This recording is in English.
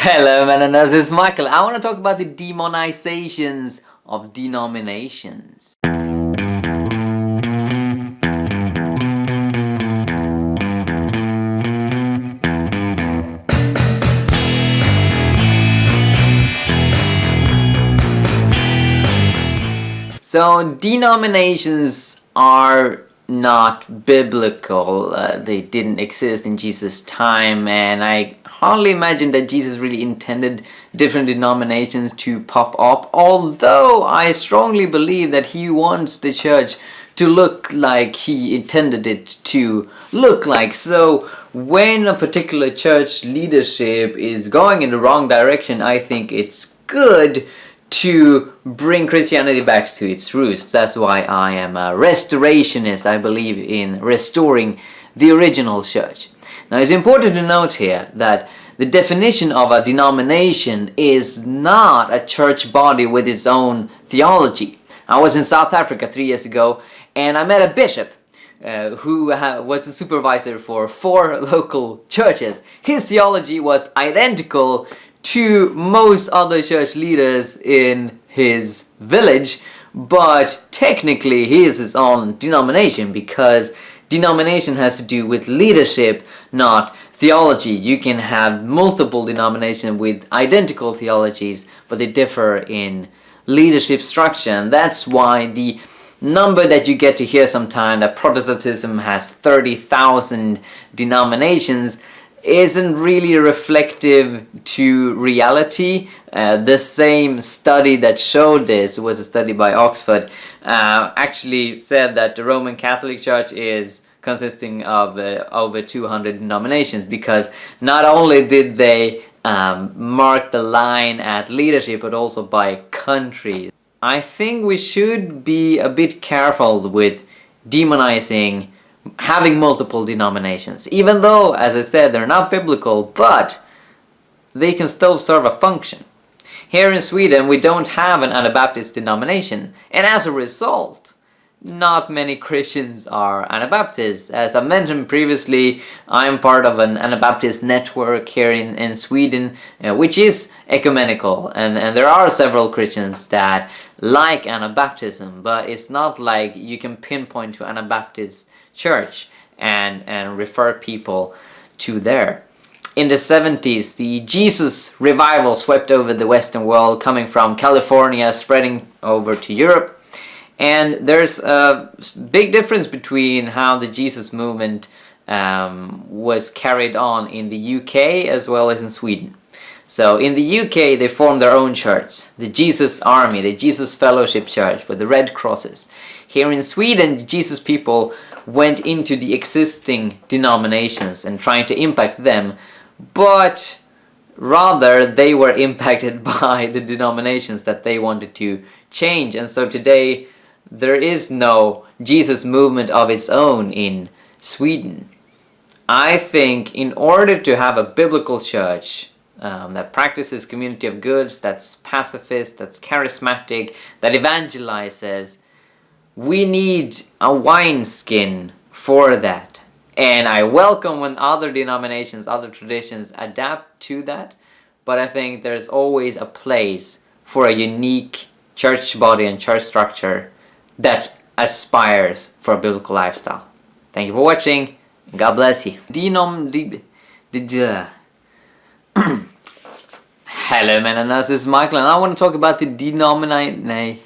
Hello, MennoNerds, this is Micael. I want to talk about the demonizations of denominations. So, denominations are not biblical. They didn't exist in Jesus' time, and I hardly imagine that Jesus really intended different denominations to pop up, although I strongly believe that he wants the church to look like he intended it to look like. So when a particular church leadership is going in the wrong direction, I think it's good to bring Christianity back to its roots. That's why I am a restorationist. I believe in restoring the original church. Now, it's important to note here that the definition of a denomination is not a church body with its own theology. I was in South Africa 3 years ago, and I met a bishop who was a supervisor for 4 local churches. His theology was identical to most other church leaders in his village, but technically he is his own denomination, because denomination has to do with leadership, not theology. You can have multiple denominations with identical theologies, but they differ in leadership structure, and that's why the number that you get to hear sometime, that Protestantism has 30,000 denominations, isn't really reflective to reality. The same study that showed this was a study by Oxford, actually said that the Roman Catholic Church is consisting of over 200 denominations, because not only did they mark the line at leadership, but also by country. I think we should be a bit careful with demonizing having multiple denominations, even though, as I said, they're not biblical, but they can still serve a function. Here in Sweden, we don't have an Anabaptist denomination, and as a result, not many Christians are Anabaptists. As I mentioned previously, I'm part of an Anabaptist network here in Sweden, which is ecumenical, and there are several Christians that like Anabaptism, but it's not like you can pinpoint to Anabaptist church and refer people to there. In the 70s, the Jesus revival swept over the Western world, coming from California, spreading over to Europe. And there's a big difference between how the Jesus movement was carried on in the UK as well as in Sweden. So in the UK, they formed their own church, the Jesus Army, the Jesus Fellowship Church with the red crosses. Here in Sweden, the Jesus people went into the existing denominations and trying to impact them, but rather they were impacted by the denominations that they wanted to change. And so today there is no Jesus movement of its own in Sweden. I think in order to have a biblical church that practices community of goods, that's pacifist, that's charismatic, that evangelizes, we need a wineskin for that. And I welcome when other denominations, other traditions adapt to that, but I think there's always a place for a unique church body and church structure that aspires for a biblical lifestyle. Thank you for watching, and God bless you. Hello, MennoNerds, this is Micael, and I want to talk about the denomination.